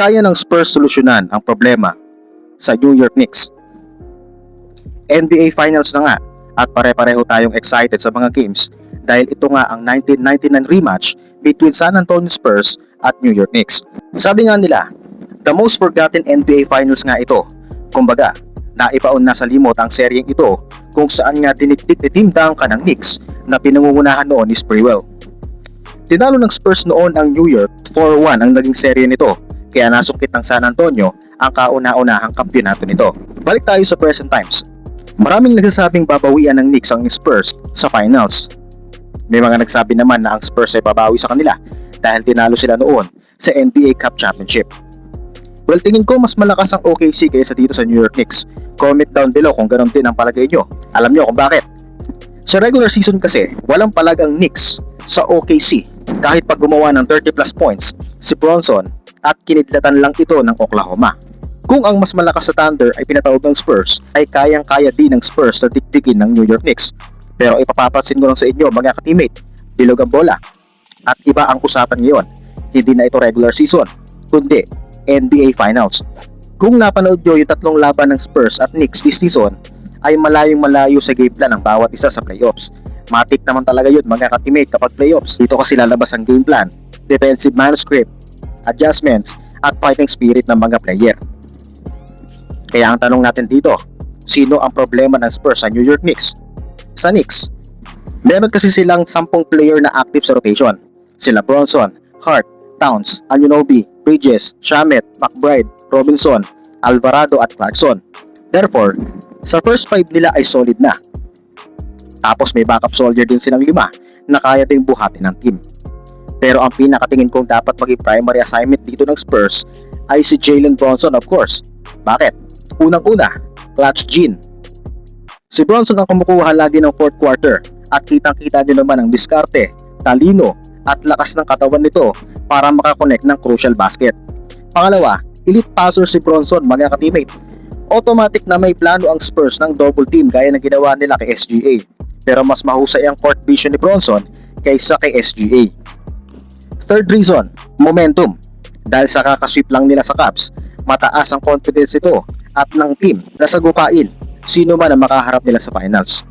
kaya ng Spurs solusyonan ang problema sa New York Knicks. NBA Finals na nga at pare-pareho tayong excited sa mga games dahil ito nga ang 1999 rematch between San Antonio Spurs at New York Knicks. Sabi nga nila, the most forgotten NBA Finals nga ito. Kumbaga, naipaon na sa limot ang seryeng ito kung saan nga dinikdik ni Tim Duncan ng Knicks na pinangungunahan noon ni Sprewell. Tinalo ng Spurs noon ang New York 4-1 ang naging serye nito, kaya nasungkit ng San Antonio ang kauna-unahang kampyonato nito. Balik tayo sa present times. Maraming nagsasabing babawian ng Knicks ang Spurs sa finals. May mga nagsabi naman na ang Spurs ay babawi sa kanila dahil tinalo sila noon sa NBA Cup Championship. Well, tingin ko mas malakas ang OKC kaysa dito sa New York Knicks. Comment down below kung ganoon din ang palagay nyo. Alam nyo kung bakit? Sa regular season kasi, walang palag ang Knicks sa OKC. Kahit pag gumawa ng 30 plus points si Bronson at kinidlatan lang ito ng Oklahoma. Kung ang mas malakas sa Thunder ay pinatawag ng Spurs, ay kayang-kaya din ng Spurs na dikdikin ng New York Knicks. Pero ipapapansin ko lang sa inyo mga ka-teammate, bilog ang bola. At iba ang usapan ngayon, hindi na ito regular season, kundi NBA Finals. Kung napanood nyo yung tatlong laban ng Spurs at Knicks this season, ay malayong-malayo sa game plan ng bawat isa sa playoffs. Matik naman talaga yun mga ka-teammate kapag playoffs. Dito kasi lalabas ang game plan, defensive manuscript, adjustments, at fighting spirit ng mga player. Kaya ang tanong natin dito, sino ang problema ng Spurs sa New York Knicks? Sa Knicks, meron kasi silang 10 player na active sa rotation. Sila Bronson, Hart, Towns, Anunoby, Bridges, Shamet, McBride, Robinson, Alvarado at Clarkson. Therefore, sa first 5 nila ay solid na. Tapos may backup soldier din silang 5 na kaya ding buhatin ng team. Pero ang pinakatingin kong dapat maging primary assignment dito ng Spurs ay si Jalen Bronson, of course. Bakit? Unang-una, clutch gene. Si Bronson ang kumukuha lagi ng fourth quarter at kitang-kita nyo naman ang diskarte, talino at lakas ng katawan nito para makakonect ng crucial basket. Pangalawa, elite passer si Bronson mga ka-teammate. Automatic na may plano ang Spurs ng double team gaya ng ginawa nila kay SGA. Pero mas mahusay ang court vision ni Bronson kaysa kay SGA. Third reason, momentum. Dahil sa kakasweep lang nila sa Cavs, mataas ang confidence ito at ng team na sagupain sino man ang makaharap nila sa finals.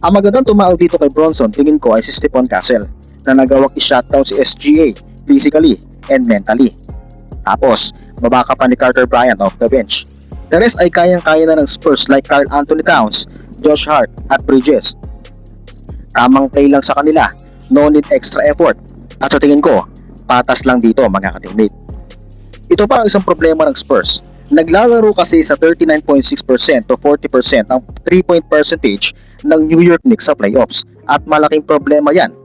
Ang magandang tumawag dito kay Bronson tingin ko ay si Stephon Castle na nagawang i-shutdown si SGA physically and mentally. Tapos, babaka pa ni Carter Bryant off the bench. The rest ay kayang-kaya na ng Spurs like Karl Anthony Towns, Josh Hart at Bridges. Tamang play lang sa kanila, no need extra effort. At sa tingin ko, patas lang dito mga ka-teammate. Ito pa ang isang problema ng Spurs. Naglalaro kasi sa 39.6% to 40% ang 3-point percentage ng New York Knicks sa playoffs. At malaking problema yan.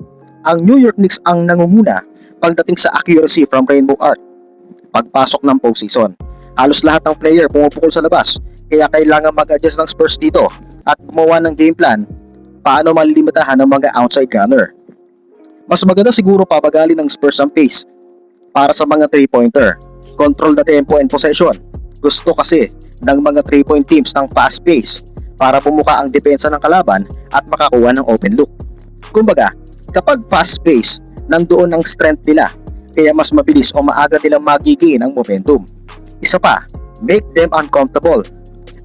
Ang New York Knicks ang nangunguna pagdating sa accuracy from Rainbow Arc. Pagpasok ng postseason, halos lahat ng player pumupukol sa labas. Kaya kailangan mag-adjust ng Spurs dito at gumawa ng game plan paano malilimitahan ng mga outside gunner. Mas maganda siguro papagalin ng Spurs ang pace para sa mga 3-pointer. Control the tempo and possession. Gusto kasi ng mga 3-point teams ng fast pace para pumuka ang depensa ng kalaban at makakuha ng open look. Kumbaga, kapag fast pace, nandoon ang strength nila, kaya mas mabilis o maaga nilang magigain ang momentum. Isa pa, make them uncomfortable.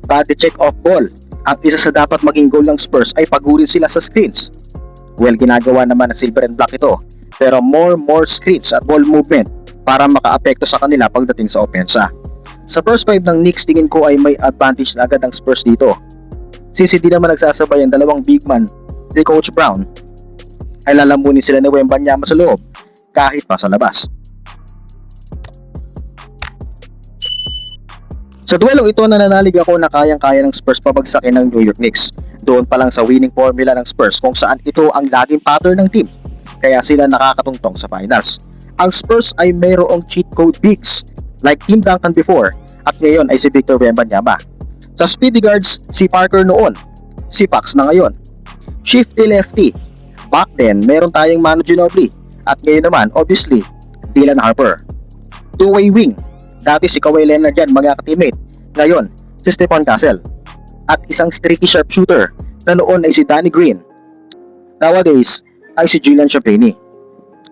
Body check off ball. Ang isa sa dapat maging goal ng Spurs ay pagurin sila sa screens. Well, ginagawa naman ng silver and black ito, pero more screens at ball movement para makaapekto sa kanila pagdating sa opensa. Sa first 5 ng Knicks, tingin ko ay may advantage na agad ang Spurs dito. Since hindi naman nagsasabay ang dalawang big man ni Coach Brown, ay lalamunin sila ni Wembanyama sa loob kahit pa sa labas. Sa duelong ito, nananalig ako na kayang-kaya ng Spurs pabagsakin ng New York Knicks. Doon pa lang sa winning formula ng Spurs kung saan ito ang laging pattern ng team, kaya sila nakakatungtong sa finals. Ang Spurs ay mayroong cheat code bigs like Tim Duncan before at ngayon ay si Victor Wembanyama. Sa speedy guards, si Parker noon, si Fox na ngayon. Shifty lefty, back then meron tayong Manu Ginobili at ngayon naman obviously Dylan Harper. Two-way wing, dati si Kawhi Leonard yan mga ka-teammate, ngayon si Stephon Castle. At isang streaky sharpshooter na noon ay si Danny Green, nowadays ay si Julian Champagnie.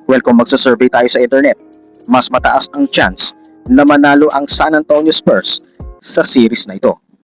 Well, kung magsasurvey tayo sa internet, mas mataas ang chance na manalo ang San Antonio Spurs sa series na ito.